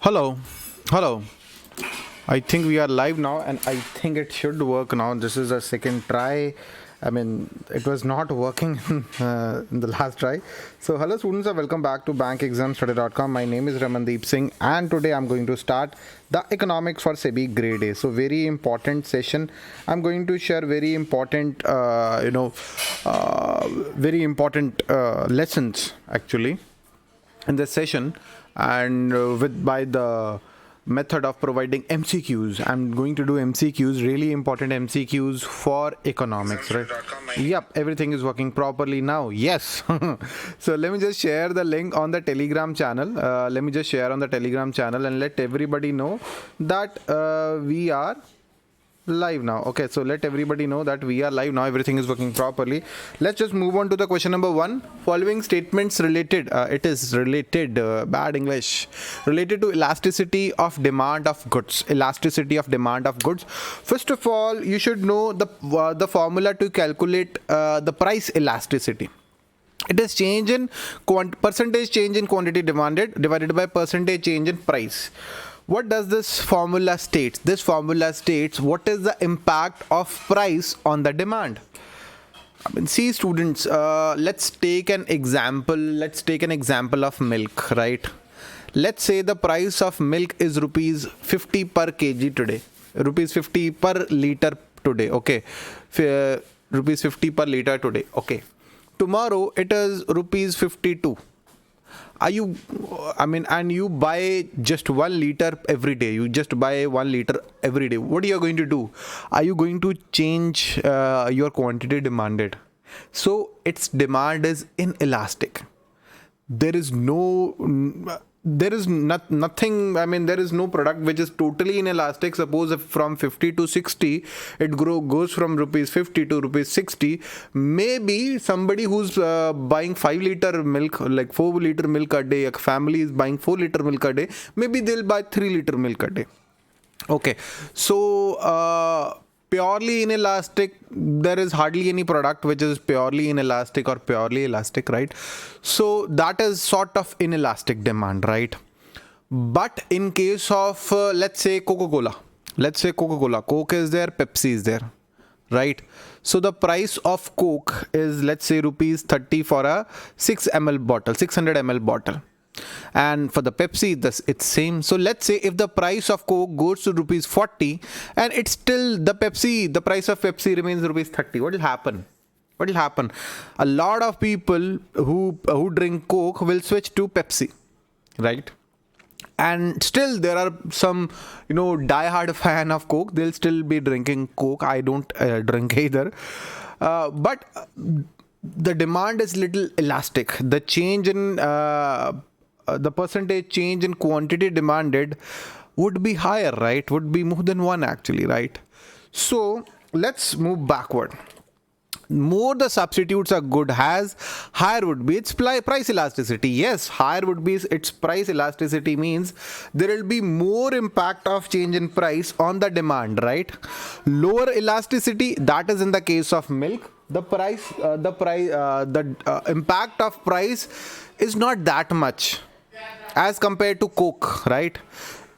Hello, hello. I think we are live now, and I think it should work now. This is the second try. I mean, it was not working in the last try. So, hello, students, and welcome back to bankexamstudy.com. My name is Ramandeep Singh, and today I'm going to start the economics for SEBI grade A. So, very important session. I'm going to share very important, very important lessons actually in this session, and with by the method of providing MCQs. I'm going to do MCQs, really important MCQs for economics, right? Yep, everything is working properly now. Yes. So let me just share the link on the Telegram channel. Let me just share on the Telegram channel and let everybody know that we are live now. Okay, so let everybody know that we are live now. Everything is working properly. Let's just move on to the question number 1. Following statements related, it is related, bad English, related to elasticity of demand of goods. Elasticity of demand of goods. First of all, you should know the formula to calculate the price elasticity. It is change in percentage change in quantity demanded divided by percentage change in price. What does this formula state? This formula states what is the impact of price on the demand. I mean, see students, let's take an example. Let's take an example of milk, right? Let's say the price of milk is rupees 50 per kg today. Rupees 50 per liter today. Okay. Rupees 50 per liter today. Okay. Tomorrow it is rupees 52. And you buy just 1 liter every day. You just buy 1 liter every day. What are you going to do? Are you going to change your quantity demanded? So its demand is inelastic. There is nothing. I mean, there is no product which is totally inelastic. Suppose if from 50 to 60, it goes from rupees 50 to rupees 60. Maybe somebody who's buying 5 liter milk, like 4 liter milk a day, a family is buying 4 liter milk a day, maybe they'll buy 3 liter milk a day. Okay, so purely inelastic, there is hardly any product which is purely inelastic or purely elastic, right? So that is sort of inelastic demand, right? But in case of let's say Coca-Cola, Coke is there, Pepsi is there, right? So the price of Coke is, let's say, rupees 30 for a 600 ml bottle. And for the Pepsi, it's same. So let's say if the price of Coke goes to rupees 40 and it's still the price of Pepsi remains rupees 30, what will happen? A lot of people who drink Coke will switch to Pepsi, right? And still there are some, die-hard fan of Coke. They'll still be drinking Coke. I don't drink either. But the demand is little elastic. The change in the percentage change in quantity demanded would be higher, right? Would be more than 1 actually, right? So let's move backward. More the substitutes are good, higher would be its price elasticity. Yes, higher would be its price elasticity, means there will be more impact of change in price on the demand, right? Lower elasticity, that is in the case of milk. The impact of price is not that much as compared to Coke, right?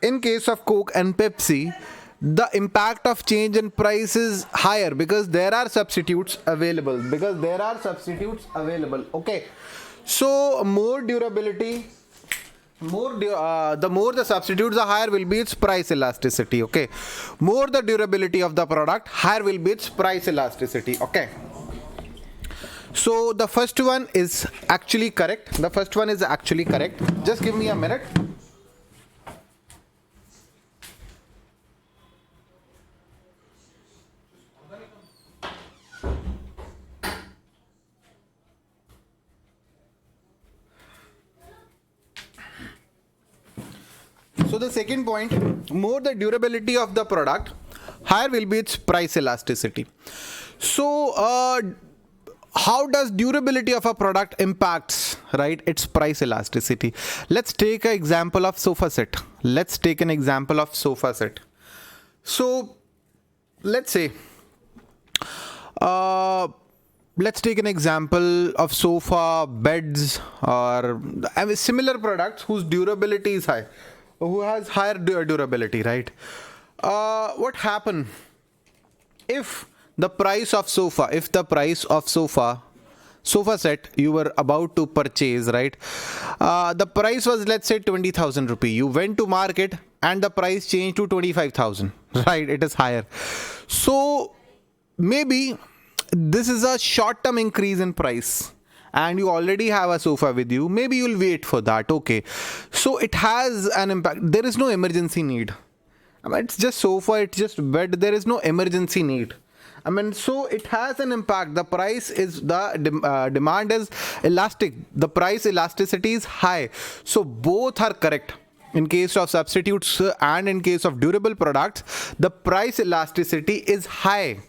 In case of Coke and Pepsi, the impact of change in price is higher because there are substitutes available. Okay, so more durability, the more the substitutes are higher will be its price elasticity. Okay, more the durability of the product, higher will be its price elasticity. Okay, so the first one is actually correct. Just give me a minute. So the second point, more the durability of the product, higher will be its price elasticity. So how does durability of a product impacts, right, its price elasticity? Let's take an example of sofa set. So let's say let's take an example of sofa, beds, or similar products whose durability is high. who has higher durability, right? What happened if the price of sofa set you were about to purchase, right? The price was, let's say, 20,000 rupee. You went to market and the price changed to 25,000, right? It is higher. So maybe this is a short term increase in price and you already have a sofa with you. Maybe you'll wait for that. Okay, so it has an impact. There is no emergency need. I mean, it's just sofa, it's just bed. There is no emergency need. I mean, so it has an impact. The price is demand is elastic. The price elasticity is high. So both are correct. In case of substitutes and in case of durable products, the price elasticity is high.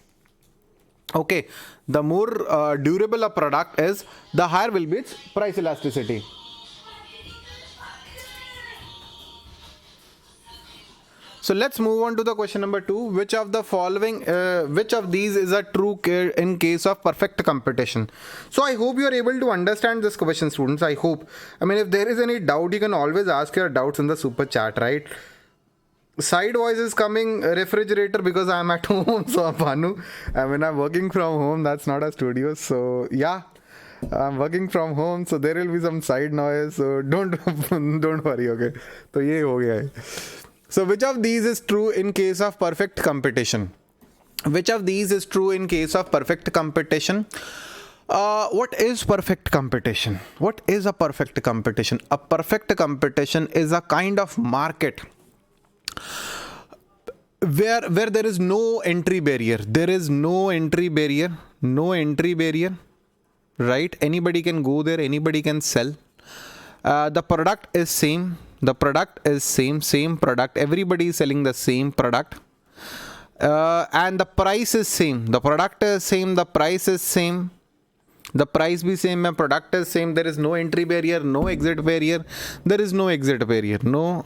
Okay, the more durable a product is, the higher will be its price elasticity. So let's move on to the question number 2. Which of the following, which of these is a true in case of perfect competition? So I hope you are able to understand this question, students. I hope. I mean, if there is any doubt, you can always ask your doubts in the super chat, right? Side voice is coming, refrigerator, because I'm at home. So Bhanu, I mean, I'm working from home. That's not a studio. So yeah, I'm working from home. So there will be some side noise. So don't worry. Okay. So ye ho gaya hai. So which of these is true in case of perfect competition? Which of these is true in case of perfect competition? What is perfect competition? What is a perfect competition? A perfect competition is a kind of market where there is no entry barrier. There is no entry barrier. No entry barrier. Right? Anybody can go there. Anybody can sell. The product is same. The product is same product. Everybody is selling the same product. And the price is same. The product is same. The price is same. The price be same and product is same. There is no entry barrier, no exit barrier. There is no exit barrier. No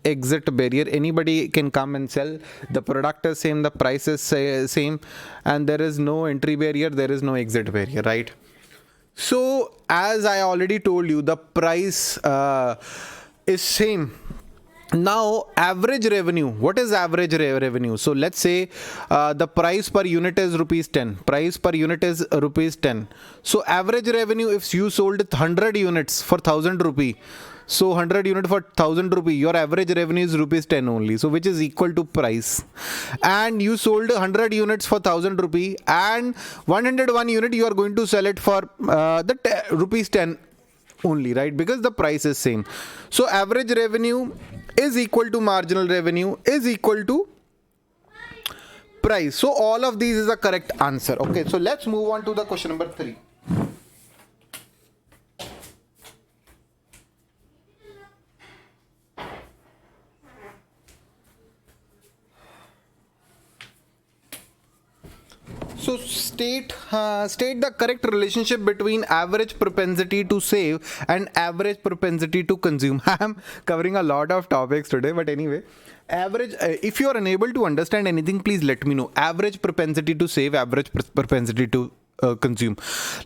exit barrier. Anybody can come and sell. The product is same. The price is same. And there is no entry barrier. There is no exit barrier, right? So as I already told you, the price is same. Now average revenue. What is average revenue? So let's say the price per unit is rupees 10. Price per unit is rupees 10. So average revenue, if you sold 100 units for 1000 rupee, so 100 unit for 1000 rupee, your average revenue is rupees 10 only. So which is equal to price. And you sold 100 units for 1000 rupee and 101 unit you are going to sell it for rupees 10 only, right? Because the price is same. So average revenue is equal to marginal revenue is equal to price. So all of these is a correct answer. Okay, so let's move on to the question number 3. So state the correct relationship between average propensity to save and average propensity to consume. I am covering a lot of topics today, but anyway, average. If you are unable to understand anything, please let me know. Average propensity to save, average propensity to consume.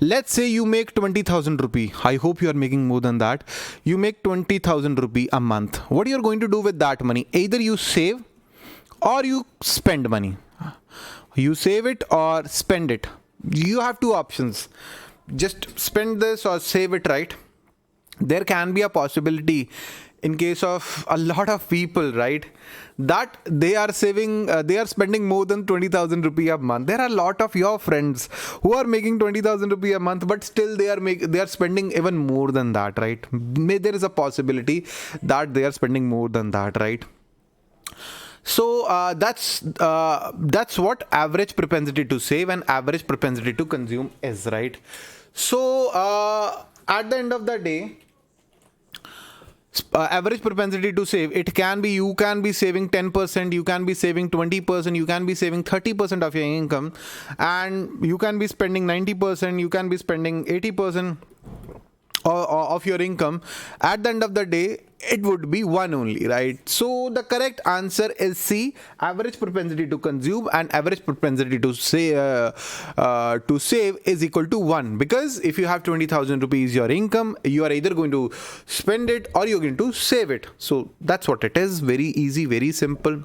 Let's say you make 20,000 rupee. I hope you are making more than that. You make 20,000 rupee a month. What you are going to do with that money? Either you save or you spend money. You save it or spend it. You have two options. Just spend this or save it, right? There can be a possibility in case of a lot of people, right, that they are saving, they are spending more than 20,000 rupee a month. There are a lot of your friends who are making 20,000 rupee a month, but still they are spending even more than that, right? There is a possibility that they are spending more than that, right? So that's what average propensity to save and average propensity to consume is, right? So at the end of the day, average propensity to save, it can be, you can be saving 10%, you can be saving 20%, you can be saving 30% of your income, and you can be spending 90%, you can be spending 80% of your income. At the end of the day, it would be 1 only, right? So the correct answer is C, average propensity to consume and average propensity to save is equal to 1, because if you have 20,000 rupees your income, you are either going to spend it or you're going to save it. So that's what it is. Very easy, very simple.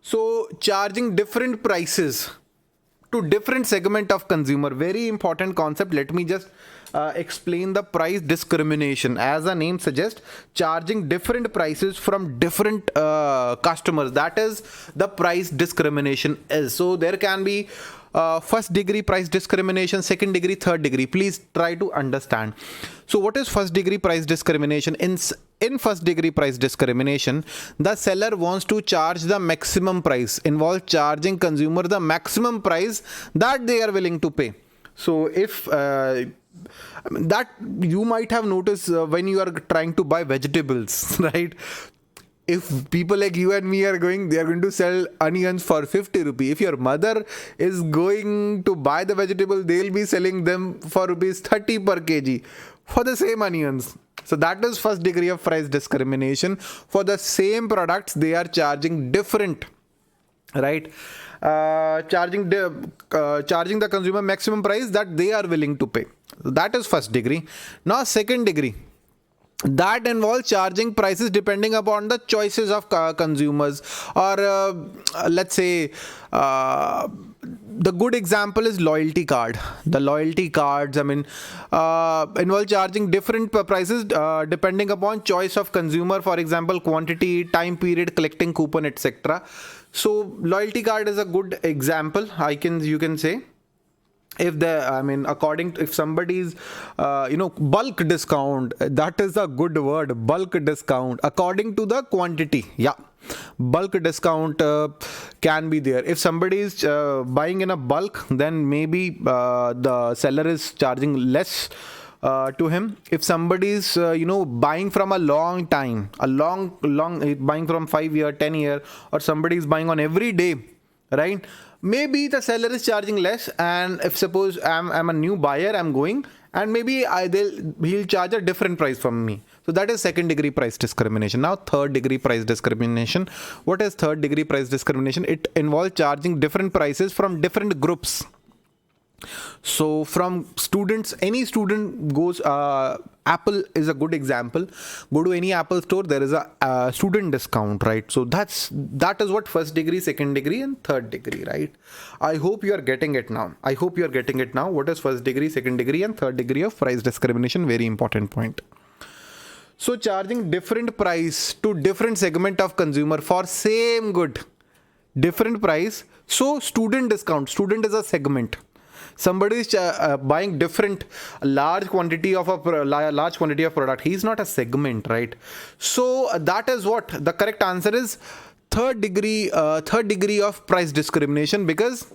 So charging different prices to different segment of consumer, very important concept. Let me just explain the price discrimination. As the name suggests, charging different prices from different customers, that is the price discrimination is. So there can be first degree price discrimination, second degree, third degree. Please try to understand. So what is first degree price discrimination? In first degree price discrimination, the seller wants to charge the maximum price, involve charging consumer the maximum price that they are willing to pay. So if that you might have noticed when you are trying to buy vegetables, right? If people like you and me are going, they are going to sell onions for 50 rupees. If your mother is going to buy the vegetable, they'll be selling them for rupees 30 per kg for the same onions. So that is first degree of price discrimination. For the same products, they are charging different, right? Charging the consumer maximum price that they are willing to pay. That is first degree. Now second degree, that involves charging prices depending upon the choices of consumers, or let's say the good example is loyalty card. The loyalty cards, I mean, involve charging different prices depending upon choice of consumer. For example, quantity, time period, collecting coupon, etc. So loyalty card is a good example. You can say. If if somebody's bulk discount, that is a good word, bulk discount, according to the quantity. Yeah, bulk discount can be there. If somebody is buying in a bulk, then maybe the seller is charging less to him. If somebody is buying from a long time, buying from 5 year, 10 year, or somebody is buying on every day, right? Maybe the seller is charging less, and if suppose I'm a new buyer, I'm going, and maybe he'll charge a different price from me. So that is second degree price discrimination. Now third degree price discrimination. What is third degree price discrimination? It involves charging different prices from different groups. So from students, any student goes, Apple is a good example. Go to any Apple store, there is a student discount, right? So that is what first degree, second degree, and third degree, right? I hope you are getting it now. What is first degree, second degree, and third degree of price discrimination? Very important point. So charging different price to different segment of consumer for same good, different price. So student discount, student is a segment. Somebody is buying different large quantity of product. He is not a segment, right? So that is what the correct answer is. Third degree of price discrimination, because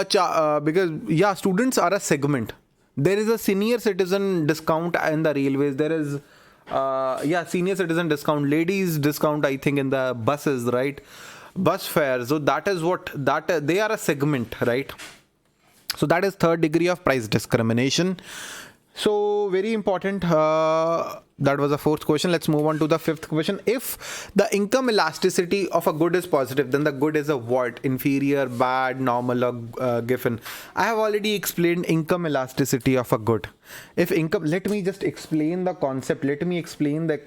students are a segment. There is a senior citizen discount in the railways. There is senior citizen discount, ladies discount, I think, in the buses, right? Bus fares. So that is what they are a segment, right? So that is third degree of price discrimination. So very important. That was the fourth question. Let's move on to the fifth question. If the income elasticity of a good is positive, then the good is a what? Inferior, bad, normal, or given. I have already explained income elasticity of a good. Let me just explain the concept. Let me explain the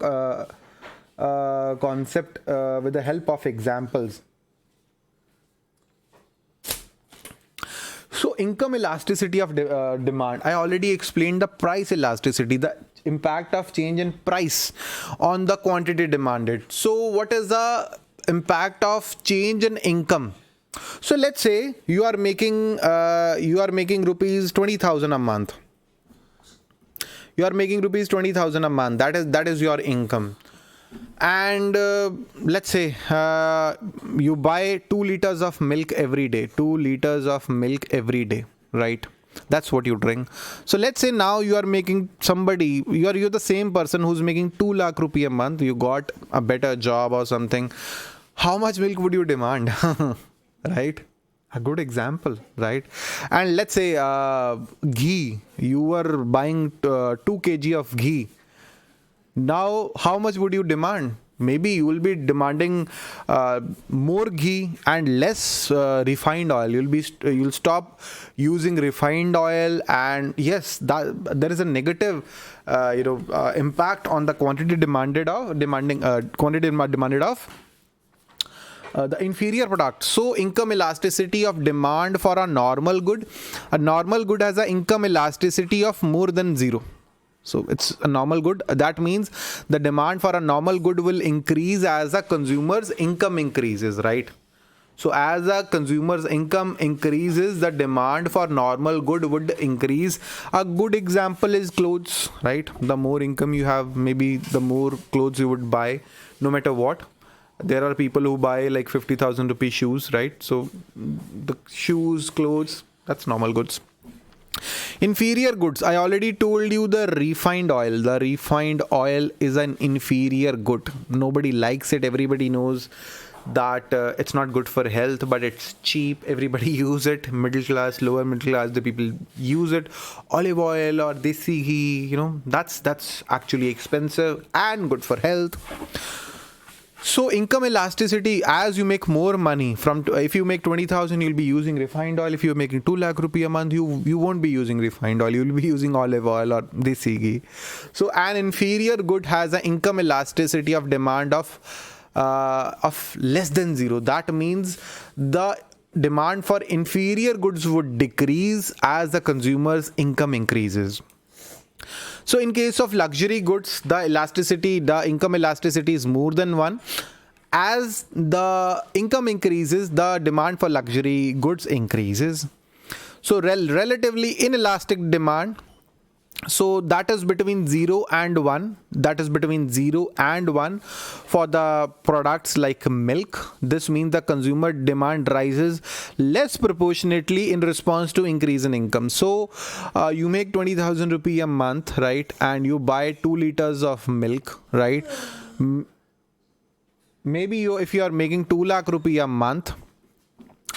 concept with the help of examples. So income elasticity of demand, I already explained the price elasticity, the impact of change in price on the quantity demanded. So what is the impact of change in income? So let's say you are making rupees 20,000 a month. You are making rupees 20,000 a month. That is your income. And let's say you buy 2 liters of milk every day. 2 liters of milk every day, right? That's what you drink. So let's say now you are making you're the same person who's making 2 lakh rupee a month. You got a better job or something. How much milk would you demand? Right? A good example, right? And let's say ghee. You were buying 2 kg of ghee. Now, how much would you demand? Maybe you will be demanding more ghee and less refined oil. You'll stop using refined oil, and yes, that there is a negative, impact on the quantity demanded of the inferior product. So income elasticity of demand for a normal good. A normal good has an income elasticity of more than zero. So it's a normal good. That means the demand for a normal good will increase as a consumer's income increases, right? So as a consumer's income increases, the demand for normal good would increase. A good example is clothes, right? The more income you have, maybe the more clothes you would buy, no matter what. There are people who buy like 50,000 rupee shoes, right? So the shoes, clothes, that's normal goods. Inferior goods. I already told you the refined oil. The refined oil is an inferior good. Nobody likes it. Everybody knows that it's not good for health, but it's cheap. Everybody use it. Middle class, lower middle class, the people use it. Olive oil or desi ghee, that's actually expensive and good for health. So income elasticity, as you make more money if you make 20,000, you'll be using refined oil. If you're making 2 lakh rupee a month, you won't be using refined oil. You'll be using olive oil or desi ghee. So an inferior good has an income elasticity of demand of less than zero. That means the demand for inferior goods would decrease as the consumer's income increases. So in case of luxury goods, the income elasticity is more than 1. As the income increases, the demand for luxury goods increases. So relatively inelastic demand. So that is between 0 and 1. That is between 0 and 1 for the products like milk. This means the consumer demand rises less proportionately in response to increase in income. So you make 20,000 rupee a month, right? And you buy 2 liters of milk, right? Maybe if you are making 2 lakh rupee a month,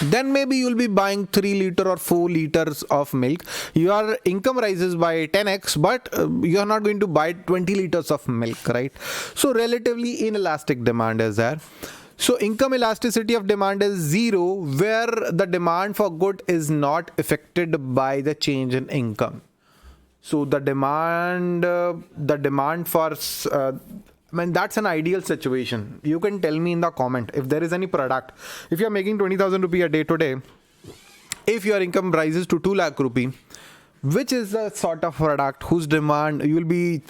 then maybe you'll be buying 3 liter or 4 liters of milk. Your income rises by 10x, but you're not going to buy 20 liters of milk, right? So relatively inelastic demand is there. So income elasticity of demand is 0, where the demand for good is not affected by the change in income. So the demand for that's an ideal situation. You can tell me in the comment if there is any product. If you are making 20,000 rupee a day today, if your income rises to 2 lakh rupee, which is the sort of product whose demand you will be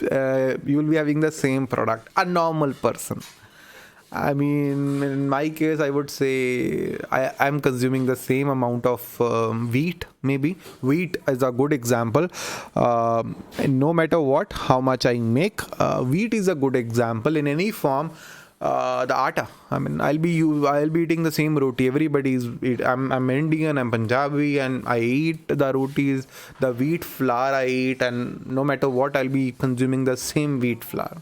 having the same product? A normal person. I mean, in my case, I would say I'm consuming the same amount of wheat, maybe. Wheat is a good example. No matter how much I make, wheat is a good example in any form. The atta. I mean, I'll be eating the same roti. I'm Indian, I'm Punjabi, and I eat the rotis, the wheat flour I eat, and no matter what, I'll be consuming the same wheat flour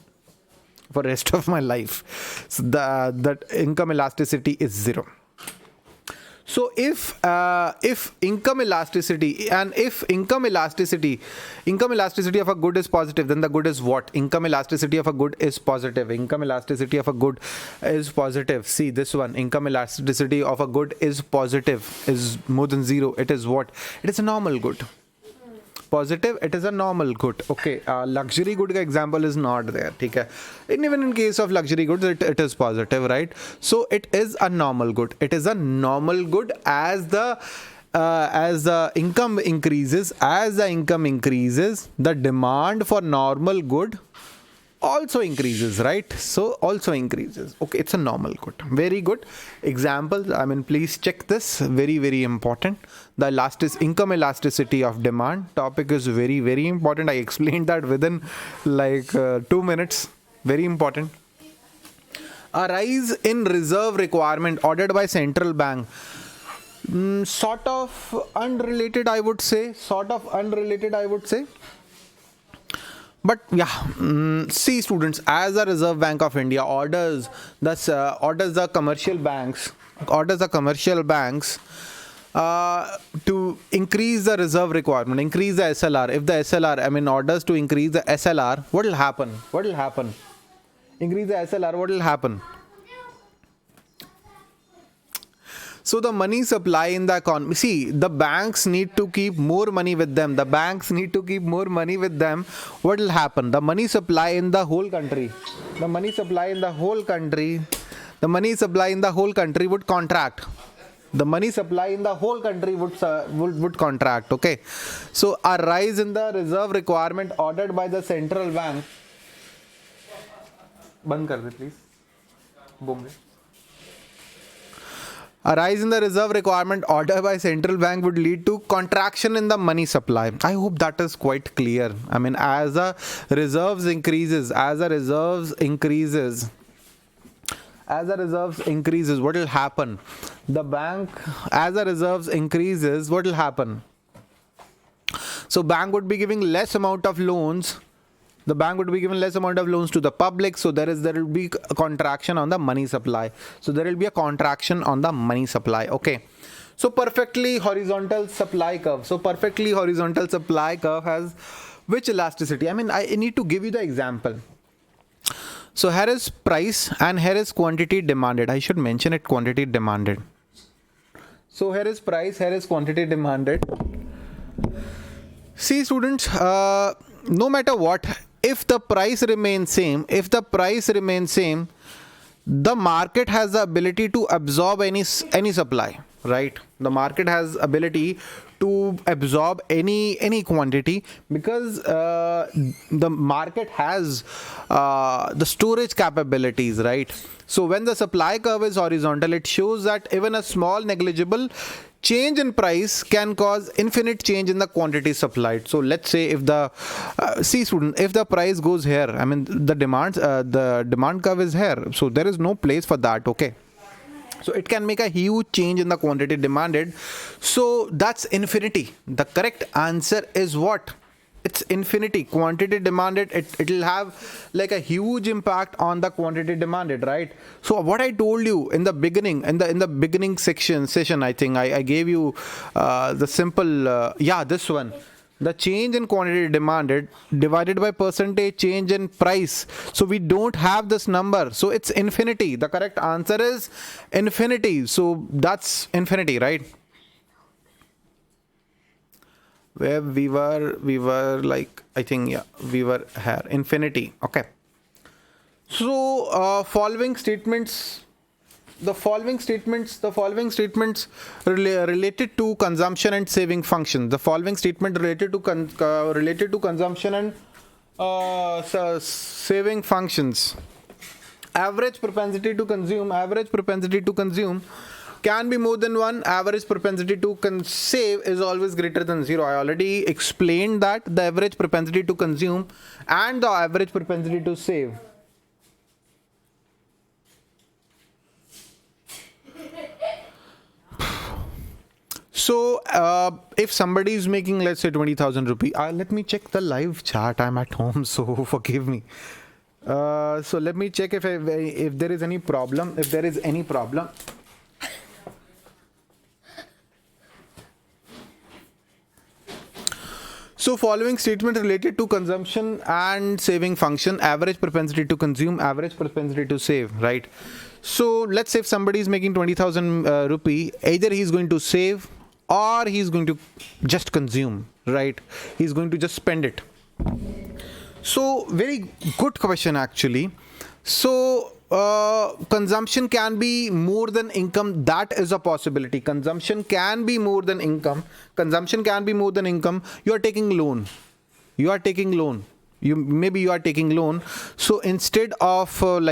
for rest of my life. So that income elasticity is 0. So if income elasticity of a good is positive, then the good is what? Income elasticity of a good is positive. Income elasticity of a good is positive. See this one, income elasticity of a good is positive, is more than 0. It is what? It is a normal good. Positive, it is a normal good. Okay, luxury good example is not there. Okay, even in case of luxury goods, it is positive, right? So it is a normal good. It is a normal good as the income increases. As the income increases, the demand for normal good also increases, right? So also increases. Okay, it's a normal good. Very good example. I mean, please check this. Very, very important. The last is income elasticity of demand. Topic is very, very important. I explained that within like 2 minutes. Very important. A rise in reserve requirement ordered by central bank. Sort of unrelated, I would say. But yeah, see students, as the Reserve Bank of India orders the commercial banks to increase the reserve requirement, increase the SLR. If the SLR, I mean orders to increase the SLR, what will happen? What will happen? Increase the SLR, what will happen? So the money supply in the economy, see, the banks need to keep more money with them. The banks need to keep more money with them. What will happen? The money supply in the whole country, the money supply in the whole country, the money supply in the whole country would contract. The money supply in the whole country would contract. Okay. So a rise in the reserve requirement ordered by the central bank. Band kar de, please. Boom. A rise in the reserve requirement ordered by central bank would lead to contraction in the money supply. I hope that is quite clear. I mean, as the reserves increases, what will happen? The bank, as the reserves increases, what will happen? So bank would be giving less amount of loans. The bank would be given less amount of loans to the public, so there will be a contraction on the money supply. So there will be a contraction on the money supply. Okay. So perfectly horizontal supply curve. So perfectly horizontal supply curve has which elasticity? I mean, I need to give you the example. So here is price and here is quantity demanded. I should mention it, quantity demanded. So here is price, here is quantity demanded. See students, no matter what, if the price remains same, the market has the ability to absorb any supply, right? The market has ability to absorb any quantity because the market has the storage capabilities, right? So when the supply curve is horizontal, it shows that even a small negligible change in price can cause infinite change in the quantity supplied. So let's say if the if the price goes here, I mean the demand curve is here, so there is no place for that. Okay, so it can make a huge change in the quantity demanded. So that's infinity. The correct answer is what? It's infinity. Quantity demanded, it will have like a huge impact on the quantity demanded, right? So what I told you in the beginning, in the beginning session, I think I gave you the simple this one, the change in quantity demanded divided by percentage change in price. So we don't have this number, so it's infinity. The correct answer is infinity. So that's infinity, right? Where we were like, I think, yeah, we were here, infinity. Okay. So following statements related to consumption and saving function. The following statement related to consumption and saving functions. Average propensity to consume can be more than 1. Average propensity to save is always greater than 0. I already explained that, the average propensity to consume and the average propensity to save. So if somebody is making, let's say, 20,000 rupee, let me check the live chat. I'm at home, so forgive me. So let me check if there is any problem. If there is any problem. So following statement related to consumption and saving function, average propensity to consume, average propensity to save, right? So let's say if somebody is making 20,000 rupee, either he's going to save or he's going to just consume, right? He's going to just spend it. So very good question actually. So consumption can be more than income. That is a possibility. Consumption can be more than income. You are taking loan. You are taking loan. So instead of what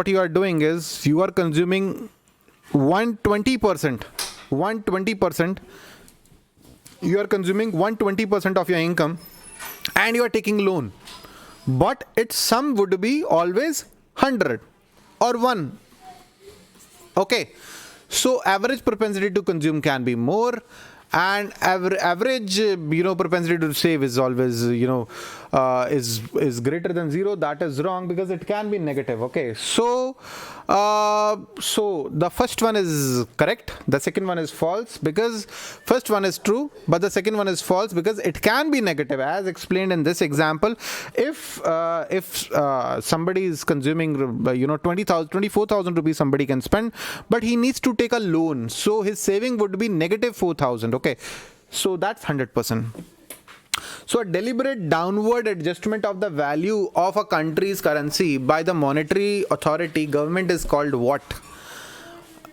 you are doing is you are consuming 120%. You are consuming 120% of your income, and you are taking loan. But its sum would be always 100 or 1. Okay. So average propensity to consume can be more. and average propensity to save is always is greater than 0. That is wrong because it can be negative. Okay, so so the first one is correct, the second one is false, because first one is true but the second one is false because it can be negative, as explained in this example. If somebody is consuming 24,000 rupees somebody can spend, but he needs to take a loan, so his saving would be negative 4,000. Okay, so that's 100%. So a deliberate downward adjustment of the value of a country's currency by the monetary authority, government, is called what?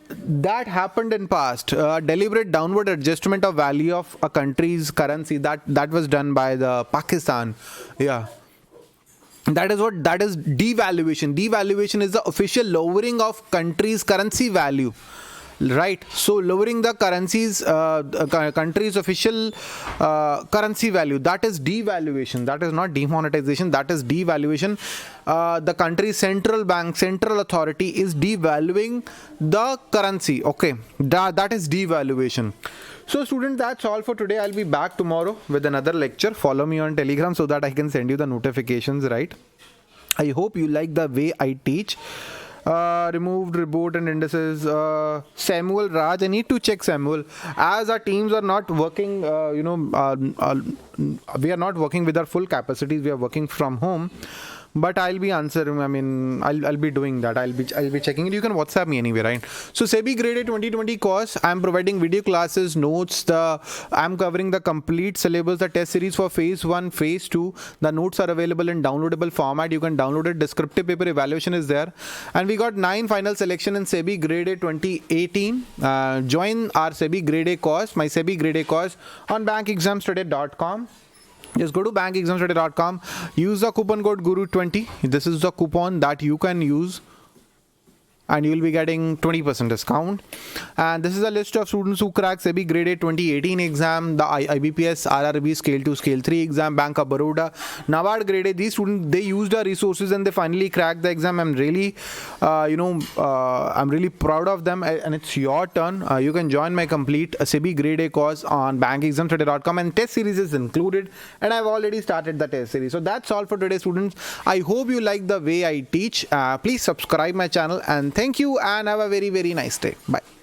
That happened in past. Deliberate downward adjustment of value of a country's currency, that was done by the Pakistan. Yeah, that is devaluation. Devaluation is the official lowering of country's currency value, right? So lowering the country's official currency value, that is devaluation. That is not demonetization, that is devaluation. The country's central bank, central authority is devaluing the currency. Okay, that is devaluation. So students, that's all for today. I'll be back tomorrow with another lecture. Follow me on Telegram so that I can send you the notifications, right? I hope you like the way I teach. Removed report and indices. Samuel Raj, I need to check Samuel, as our teams are not working. We are not working with our full capacities. We are working from home. But I'll be answering. I mean, I'll be doing that. I'll be checking it. You can WhatsApp me anyway, right? So SEBI Grade A 2020 course. I'm providing video classes, notes. I'm covering the complete syllabus, the test series for phase 1, phase 2. The notes are available in downloadable format. You can download it. Descriptive paper evaluation is there, and we got 9 final selection in SEBI Grade A 2018. Join our SEBI Grade A course, my SEBI Grade A course, on bankexamstudy.com. Just go to bankexamstudy.com, use the coupon code GURU20. This is the coupon that you can use and you will be getting 20% discount. And this is a list of students who cracked SEBI Grade A 2018 exam, the IBPS RRB Scale 2 Scale 3 exam, Bank of Baroda, NABARD Grade A. These students, they used our resources and they finally cracked the exam. I'm really I'm really proud of them, and it's your turn. You can join my complete SEBI Grade A course on bankexamstudy.com, and test series is included, and I've already started the test series. So that's all for today, students. I hope you like the way I teach. Please subscribe my channel, and thank you, and have a very, very nice day. Bye.